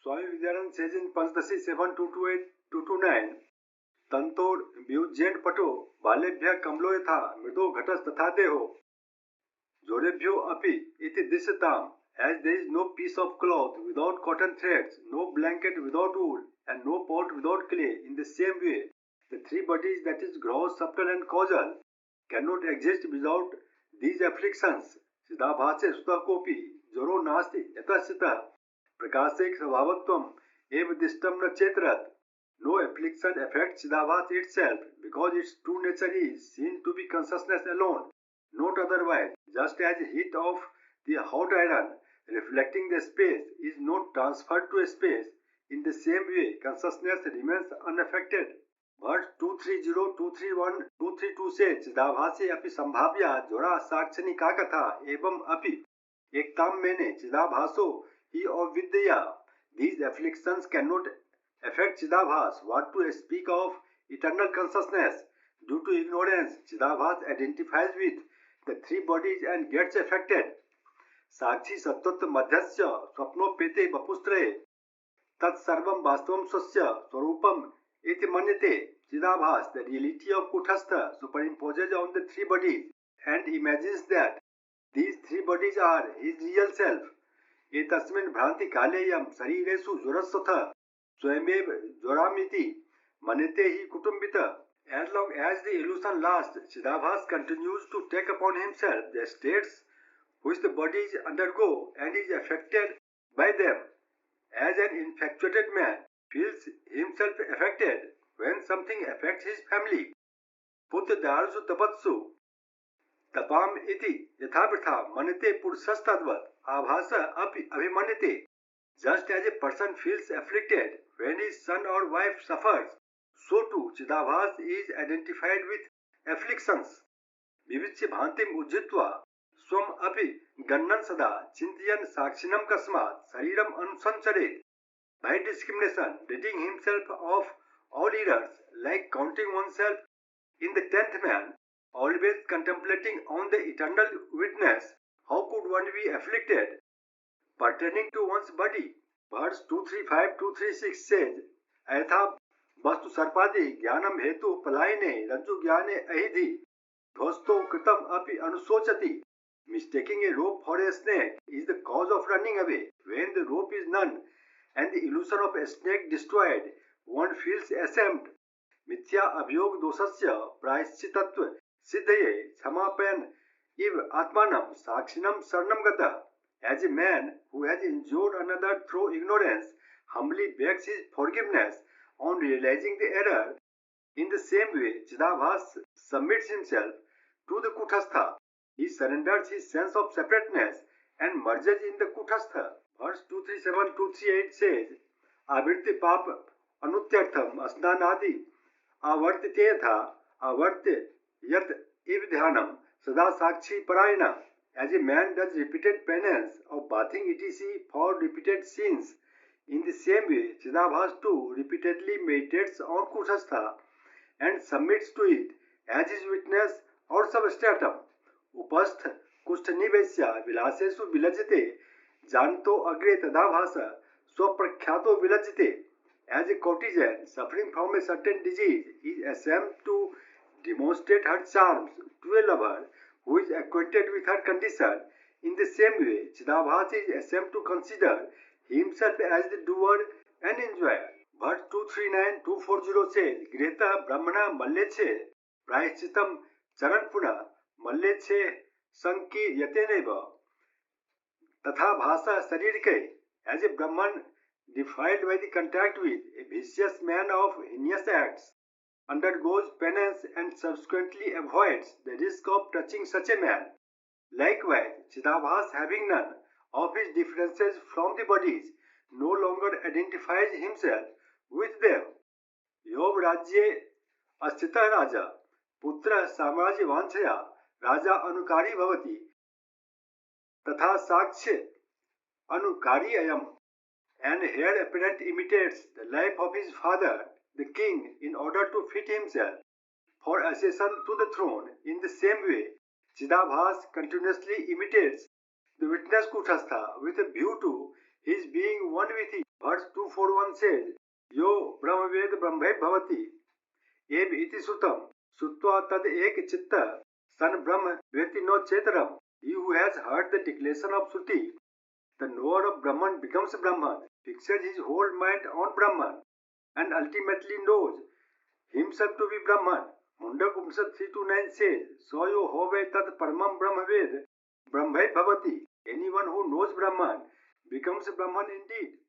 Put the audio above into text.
Swami Vijayanand says in Panchdashi 7.228-229, Tantor Vyujjent Pato Balebhya Kamlo Yatha Mrido Ghatas Tatha Deho Jorebhyo Api Iti Disyatam. As there is no piece of cloth without cotton threads, no blanket without wool, and no pot without clay, in the same way, the three bodies, that is gross, subtle and causal, cannot exist without these afflictions. Siddhabhase sutakopi joro nasti yatasita prakasik svabhatvam ev distam na chetrat. No affliction affects Siddhabhas itself, because its true nature is seen to be consciousness alone, not otherwise. Just as heat of the hot iron reflecting the space is not transferred to a space, in the same way consciousness remains unaffected. Verse 230, 231, 232 says, चिदाभासे अपि संभाव्या जोरा साक्षनिका कथा एवं अपि एकताम मैंने चिदाभासो ही अविद्या. These afflictions cannot affect Chidabhas. What to speak of eternal consciousness? Due to ignorance, Chidabhas identifies with the three bodies and gets affected. साक्षी सत्वत्व मध्यस्य स्वप्नोपेते बपुस्त्रये तत्सर्वं वास्तवं स्वस्य स्वरूपम इति मन्यते. Chidabhas, the reality of Kutastha, superimposes on the three bodies and imagines that these three bodies are his real self. एतस्मिन् भ्रांति कालेयं शरीरेषु ज्वरस्वथ स्वयमेव ज्वरामिति मन्यते हि कुटुम्बित. As long as the illusion lasts, Chidabhas continues to take upon himself the states which the bodies undergo and is affected by them. As an infatuated man feels himself affected when something affects his family. Putra darsu tapatsu tapam iti yathabritha manite purushastadvat abhasa api abhimanyate. Just as a person feels afflicted when his son or wife suffers, so too Chidabhas is identified with afflictions. Vivicya bhantim ujjitva swam api gannan sada chintayan sakshinam kasmat sariram anusancharet. By discrimination, ridding himself of all errors, like counting oneself in the 10th man, always contemplating on the eternal witness, how could one be afflicted? Pertaining to one's body, verse 235-236 says, ऐथा वस्तु सर्पादि ज्ञानम हेतु पलायने रज्जु ज्ञाने अहिधि ध्वस्तो कृतम अपि अनुशोचति. Mistaking a rope for a snake is the cause of running away. When the rope is none and the illusion of a snake destroyed, one feels ashamed. Mithya abhyog dosasya prayaschitatva siddhaye samapayan iv atmanam sakshinam sarnam gata. As a man who has injured another through ignorance humbly begs his forgiveness on realizing the error, in the same way Chidabhas submits himself to the Kutastha. He surrenders his sense of separateness and merges in the Kutastha. Verse 237-238 says, Avirti pap anutyartham asnanadi avartite tha avarti yat ivdhyanam sada sakshi parayana. As a man does repeated penance of bathing etc. for repeated sins, in the same way Chidabhas too repeatedly meditates on Kutastha and submits to it as his witness or substratum. उपस्थ कुष्ठ निवेश्य विलासेषु विलज्जते जानतो अग्रे तदाभास स्वप्रख्यातो विलज्जते. As a courtesan suffering from a certain disease is ashamed to demonstrate her charms to a lover who is acquainted with her condition, in the same way Chidabhas is ashamed to consider himself as the doer and enjoyer. Verse 239-240 says, Greta Brahmana Malleche Prayaschitam Charanpuna मल्लेच्छे संकी यतेनेव तथा भाषा शरीर के. As a Brahman defiled by the contact with a vicious man of heinous acts undergoes penance and subsequently avoids the risk of touching such a man, likewise Chidabhas, having none of his differences from the bodies, no longer identifies himself with them. योग राज्ये अस्थितः राजा पुत्र साम्राज्य वांछया राजा अनुकारी भवति तथा साक्ष्य अनुकारी अयम. And here apparent imitates the life of his father, the king, in order to fit himself for accession to the throne. In the same way, Chidabhas continuously imitates the witness Kutastha with a view to his being one with it. Verse 2:4:1 says, Yo Brahmaved Brahmai Bhavati. Ev iti sutam, sutva tad ek chitta, san Brahm veti no chetram. He who has heard the declaration of Shruti, the knower of Brahman becomes Brahman, fixes his whole mind on Brahman, and ultimately knows himself to be Brahman. Mundak Upanishad 3:9 says, Soyo hove tat paramam Brahmaved, Brahmai Bhavati. Anyone who knows Brahman becomes Brahman indeed.